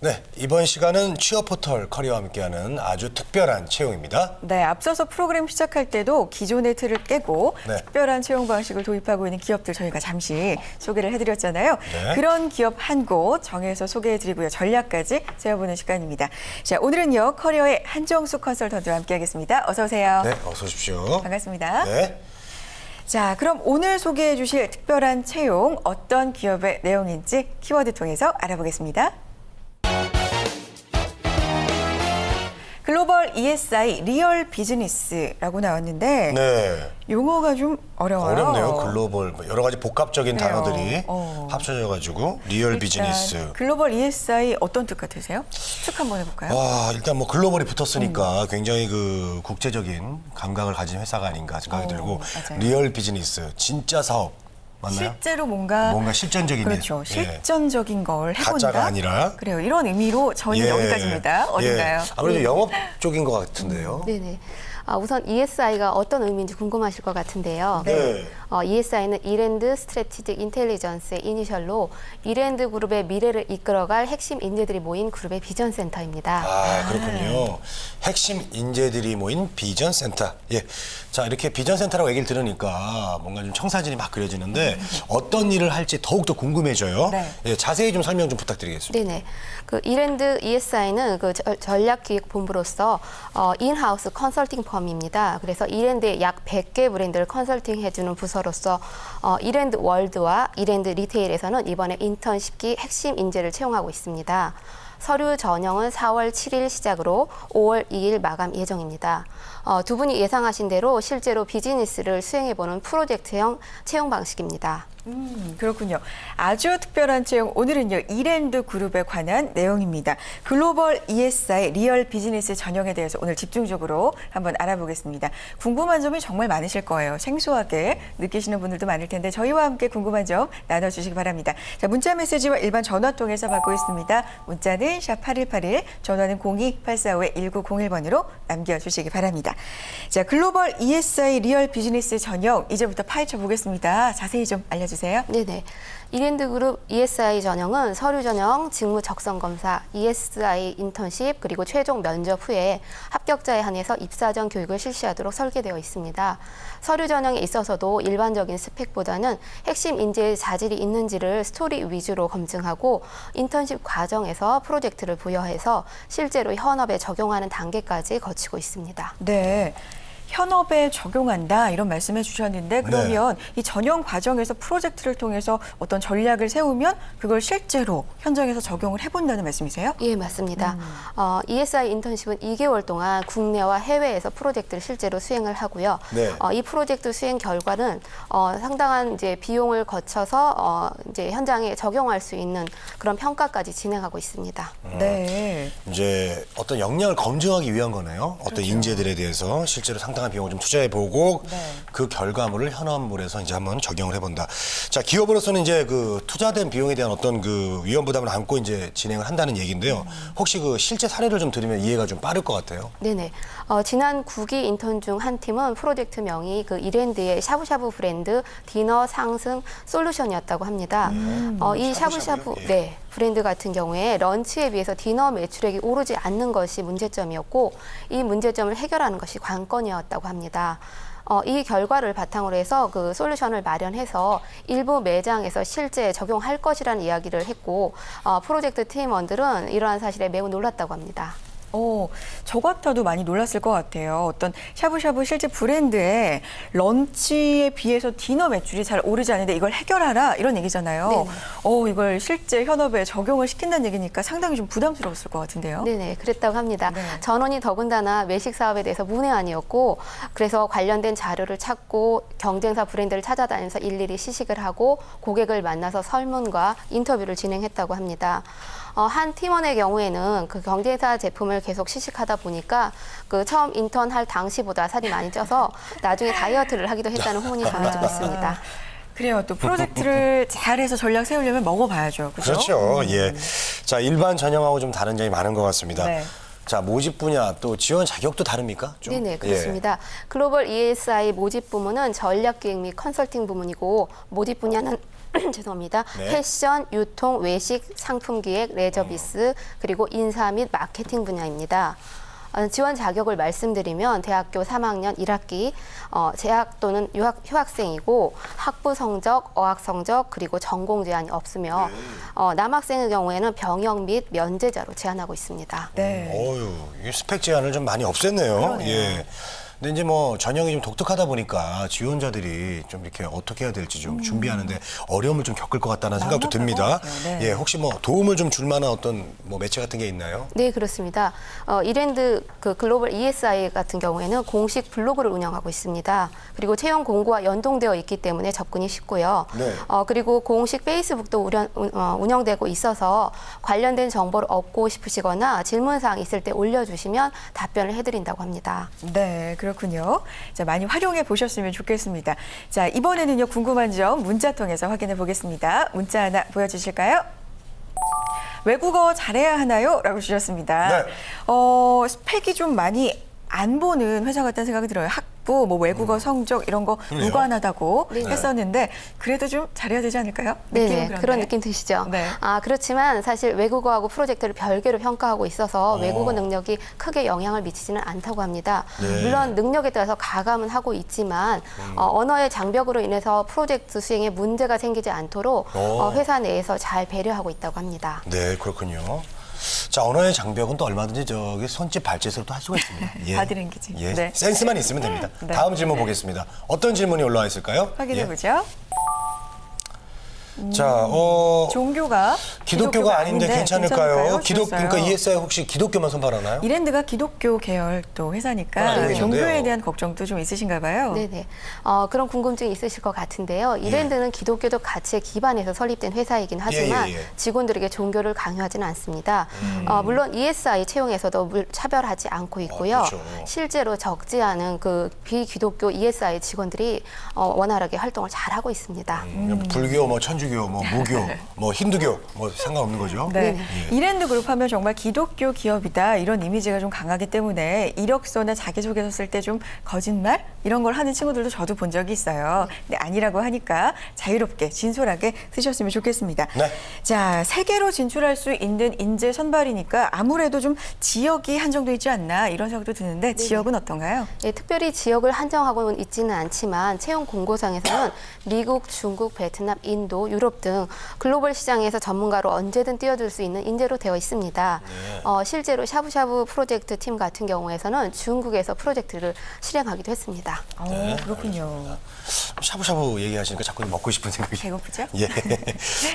네, 이번 시간은 취업 포털 커리어와 함께하는 아주 특별한 채용입니다. 네, 앞서서 프로그램 시작할 때도 기존의 틀을 깨고 네. 특별한 채용 방식을 도입하고 있는 기업들 저희가 잠시 소개를 해드렸잖아요. 네. 그런 기업 한 곳 정해서 소개해드리고요. 전략까지 세워보는 시간입니다. 자, 오늘은요. 커리어의 한정숙 컨설턴트와 함께하겠습니다. 어서 오세요. 네, 어서 오십시오. 반갑습니다. 네. 자, 그럼 오늘 소개해 주실 특별한 채용 어떤 기업의 내용인지 키워드 통해서 알아보겠습니다. 글로벌 ESI 리얼 비즈니스라고 나왔는데 네. 용어가 좀 어려워요. 어렵네요. 글로벌 뭐 여러 가지 복합적인 그래요. 단어들이 합쳐져가지고 리얼 일단 비즈니스. 글로벌 ESI 어떤 뜻 같으세요? 추측 한번 해볼까요? 와, 일단 뭐 글로벌이 붙었으니까 굉장히 그 국제적인 감각을 가진 회사가 아닌가 생각이 들고 맞아요. 리얼 비즈니스, 진짜 사업 맞나요? 실제로 뭔가 실전적인 그렇죠. 일. 실전적인 걸 해본다. 가짜가 아니라. 그래요. 이런 의미로 저희는 예. 여기까지입니다. 어딘가요? 아무래도 영업 쪽인 것 같은데요. 네네. 우선 ESI가 어떤 의미인지 궁금하실 것 같은데요. 네. ESI는 이랜드 스트래티직 인텔리전스의 이니셜로 이랜드 그룹의 미래를 이끌어갈 핵심 인재들이 모인 그룹의 비전 센터입니다. 아, 그렇군요. 핵심 인재들이 모인 비전 센터. 예. 자, 이렇게 비전 센터라고 얘기를 들으니까 뭔가 좀 청사진이 막 그려지는데 어떤 일을 할지 더욱더 궁금해져요. 네. 예, 자세히 좀 설명 좀 부탁드리겠습니다. 네네. 그 이랜드 ESI는 그 전략기획본부로서 인하우스 컨설팅 펌입니다. 그래서 이랜드의 약 100개 브랜드를 컨설팅해주는 부서로서 이랜드 월드와 이랜드 리테일에서는 이번에 인턴십기 핵심 인재를 채용하고 있습니다. 서류 전형은 4월 7일 시작으로 5월 2일 마감 예정입니다. 두 분이 예상하신 대로 실제로 비즈니스를 수행해보는 프로젝트형 채용 방식입니다. 그렇군요. 아주 특별한 채용, 오늘은요. 이랜드 그룹에 관한 내용입니다. 글로벌 ESI 리얼 비즈니스 전형에 대해서 오늘 집중적으로 한번 알아보겠습니다. 궁금한 점이 정말 많으실 거예요. 생소하게 느끼시는 분들도 많을 텐데 저희와 함께 궁금한 점 나눠주시기 바랍니다. 자, 문자 메시지와 일반 전화 통해서 받고 있습니다. 문자는 샵 8181, 전화는 02-845-1901번으로 남겨주시기 바랍니다. 자, 글로벌 ESI 리얼 비즈니스 전형 이제부터 파헤쳐 보겠습니다. 자세히 좀 알려주세요. 네네. 이랜드 그룹 ESI 전형은 서류 전형, 직무 적성 검사, ESI 인턴십, 그리고 최종 면접 후에 합격자에 한해서 입사 전 교육을 실시하도록 설계되어 있습니다. 서류 전형에 있어서도 일반적인 스펙보다는 핵심 인재의 자질이 있는지를 스토리 위주로 검증하고 인턴십 과정에서 프로젝트를 부여해서 실제로 현업에 적용하는 단계까지 거치고 있습니다. 네. 현업에 적용한다 이런 말씀해 주셨는데 그러면 이 전형 과정에서 프로젝트를 통해서 어떤 전략을 세우면 그걸 실제로 현장에서 적용을 해본다는 말씀이세요? 예, 맞습니다. ESI 인턴십은 2개월 동안 국내와 해외에서 프로젝트를 실제로 수행을 하고요. 네. 이 프로젝트 수행 결과는 상당한 이제 비용을 거쳐서 이제 현장에 적용할 수 있는 그런 평가까지 진행하고 있습니다. 네. 이제 어떤 역량을 검증하기 위한 거네요. 어떤 인재들에 대해서 실제로 상당한 비용을 좀 투자해보고 그 결과물을 현업물에서 이제 한번 적용을 해본다. 자, 기업으로서는 이제 그 투자된 비용에 대한 어떤 그 위험 부담을 안고 이제 진행을 한다는 얘기인데요. 혹시 그 실제 사례를 좀 들으면 이해가 좀 빠를 것 같아요. 네네. 지난 9기 인턴 중 한 팀은 프로젝트명이 그 이랜드의 샤브샤브 브랜드 디너 상승 솔루션이었다고 합니다. 이 샤브샤브 예. 네, 브랜드 같은 경우에 런치에 비해서 디너 매출액이 오르지 않는 것이 문제점이었고 이 문제점을 해결하는 것이 관건이었다고 합니다. 이 결과를 바탕으로 해서 그 솔루션을 마련해서 일부 매장에서 실제 적용할 것이라는 이야기를 했고 프로젝트 팀원들은 이러한 사실에 매우 놀랐다고 합니다. 저 같아도 많이 놀랐을 것 같아요. 어떤 샤브샤브 실제 브랜드의 런치에 비해서 디너 매출이 잘 오르지 않는데 이걸 해결하라 이런 얘기잖아요. 네네. 이걸 실제 현업에 적용을 시킨다는 얘기니까 상당히 좀 부담스러웠을 것 같은데요. 네네, 그랬다고 합니다. 네. 전원이 더군다나 외식 사업에 대해서 문외한이었고 그래서 관련된 자료를 찾고 경쟁사 브랜드를 찾아다니면서 일일이 시식을 하고 고객을 만나서 설문과 인터뷰를 진행했다고 합니다. 한 팀원의 경우에는 그 경쟁사 제품을 계속 시식하다 보니까 그 처음 인턴할 당시보다 살이 많이 쪄서 나중에 다이어트를 하기도 했다는 후문이 전해지고 있습니다. 그래요. 또 프로젝트를 잘해서 전략 세우려면 먹어봐야죠. 그렇죠. 예. 자, 일반 전형하고 좀 다른 점이 많은 것 같습니다. 네. 자, 모집 분야 또 지원 자격도 다릅니까? 좀? 네네, 그렇습니다. 글로벌 ESI 모집 부문은 전략기획 및 컨설팅 부문이고 모집 분야는 죄송합니다. 네. 패션, 유통, 외식, 상품 기획, 레저 비스, 그리고 인사 및 마케팅 분야입니다. 지원 자격을 말씀드리면 대학교 3학년 1학기 재학 또는 휴학생이고 학부 성적, 어학 성적 그리고 전공 제한이 없으며 남학생의 경우에는 병역 및 면제자로 제한하고 있습니다. 네. 어유, 이 스펙 제한을 좀 많이 없앴네요. 그러네요. 예. 근데 이제 뭐 전형이 좀 독특하다 보니까 지원자들이 좀 이렇게 어떻게 해야 될지 좀 준비하는데 어려움을 좀 겪을 것 같다는 생각도 막막할 듭니다. 것 같아요. 네. 예, 혹시 뭐 도움을 좀 줄 만한 어떤 뭐 매체 같은 게 있나요? 네, 그렇습니다. 이랜드 그 글로벌 ESI 같은 경우에는 공식 블로그를 운영하고 있습니다. 그리고 채용 공고와 연동되어 있기 때문에 접근이 쉽고요. 네. 그리고 공식 페이스북도 운영되고 있어서 관련된 정보를 얻고 싶으시거나 질문사항 있을 때 올려주시면 답변을 해드린다고 합니다. 네, 그렇군요. 자, 많이 활용해 보셨으면 좋겠습니다. 자, 이번에는요, 궁금한 점 문자 통해서 확인해 보겠습니다. 문자 하나 보여주실까요? 외국어 잘해야 하나요? 라고 주셨습니다. 네. 스펙이 좀 많이 안 보는 회사 같다는 생각이 들어요. 학부, 뭐 외국어 성적 이런 거 그래요? 무관하다고 네. 했었는데 그래도 좀 잘해야 되지 않을까요? 느낌은 네네, 그런데. 그런 느낌 드시죠? 네. 그렇지만 사실 외국어하고 프로젝트를 별개로 평가하고 있어서 외국어 능력이 크게 영향을 미치지는 않다고 합니다. 네. 물론 능력에 따라서 가감은 하고 있지만 언어의 장벽으로 인해서 프로젝트 수행에 문제가 생기지 않도록 회사 내에서 잘 배려하고 있다고 합니다. 네, 그렇군요. 자, 언어의 장벽은 또 얼마든지 저기 손짓 발짓으로 또 할 수가 있습니다. 예. 바디랭귀지. 예. 네. 센스만 있으면 됩니다. 네. 다음 질문 보겠습니다. 어떤 질문이 올라와 있을까요? 확인해 예. 보죠. 자, 종교가 기독교가 아닌데 괜찮을까요? 주셨어요. 그러니까 ESI 혹시 기독교만 선발하나요? 이랜드가 기독교 계열 또 회사니까 알고 종교에 있는데요. 대한 걱정도 좀 있으신가 봐요. 네네. 그런 궁금증이 있으실 것 같은데요. 이랜드는 기독교적 가치에 기반해서 설립된 회사이긴 하지만 예. 직원들에게 종교를 강요하지는 않습니다. 물론 ESI 채용에서도 차별하지 않고 있고요. 그렇죠. 실제로 적지 않은 그 비기독교 ESI 직원들이 원활하게 활동을 잘하고 있습니다. 불교, 뭐 천주교, 뭐 무교, 뭐 힌두교, 뭐 상관없는 거죠? 네. 네네. 이랜드 그룹 하면 정말 기독교 기업이다 이런 이미지가 좀 강하기 때문에 이력서나 자기소개서 쓸 때 좀 거짓말 이런 걸 하는 친구들도 저도 본 적이 있어요. 근데 아니라고 하니까 자유롭게 진솔하게 쓰셨으면 좋겠습니다. 네. 자, 세계로 진출할 수 있는 인재 선발이니까 아무래도 좀 지역이 한정돼 있지 않나 이런 생각도 드는데 지역은 어떤가요? 네, 특별히 지역을 한정하고는 있지는 않지만 채용 공고상에서는 미국, 중국, 베트남, 인도, 유럽 등 글로벌 시장에서 전문가로 언제든 뛰어들 수 있는 인재로 되어 있습니다. 실제로 샤브샤브 프로젝트 팀 같은 경우에서는 중국에서 프로젝트를 실행하기도 했습니다. 그렇군요. 샤브샤브 얘기하시니까 자꾸 먹고 싶은 생각이. 배고프죠? 예.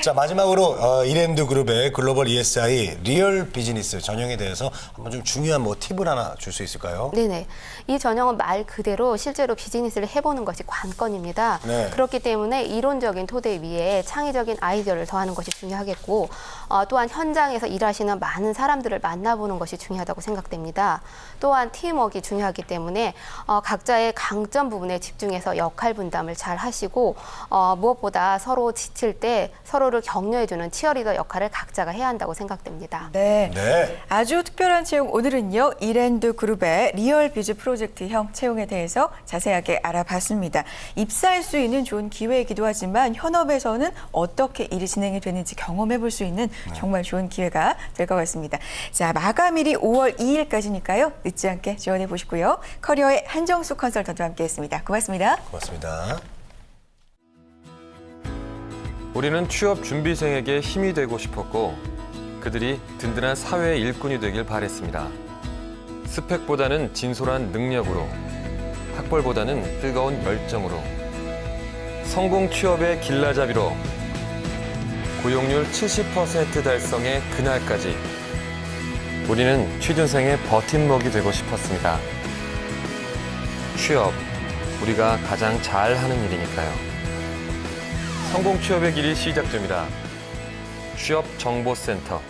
자, 마지막으로 이랜드 그룹의 글로벌 ESI 리얼 비즈니스 전형에 대해서 한번 좀 중요한 뭐 팁을 하나 줄 수 있을까요? 네네. 이 전형은 말 그대로 실제로 비즈니스를 해보는 것이 관건입니다. 네. 그렇기 때문에 이론적인 토대 위에 창의적인 아이디어를 더하는 것이 중요하겠고 또한 현장에서 일하시는 많은 사람들을 만나보는 것이 중요하다고 생각됩니다. 또한 팀워크가 중요하기 때문에 각자의 강점 부분에 집중해서 역할 분담을 잘 하시고 무엇보다 서로 지칠 때 서로를 격려해주는 치어리더 역할을 각자가 해야 한다고 생각됩니다. 네. 네. 아주 특별한 채용 오늘은요. 이랜드 그룹의 리얼 비즈 프로젝트형 채용에 대해서 자세하게 알아봤습니다. 입사할 수 있는 좋은 기회이기도 하지만 현업에서는 어떻게 일이 진행이 되는지 경험해 볼 수 있는 정말 좋은 기회가 될 것 같습니다. 자, 마감일이 5월 2일까지니까요. 늦지 않게 지원해 보시고요. 커리어의 한정수 컨설턴트와 함께했습니다. 고맙습니다. 고맙습니다. 우리는 취업 준비생에게 힘이 되고 싶었고 그들이 든든한 사회의 일꾼이 되길 바랬습니다. 스펙보다는 진솔한 능력으로, 학벌보다는 뜨거운 열정으로, 성공 취업의 길라잡이로, 고용률 70% 달성의 그날까지 우리는 취준생의 버팀목이 되고 싶었습니다. 취업, 우리가 가장 잘하는 일이니까요. 성공 취업의 길이 시작됩니다. 취업정보센터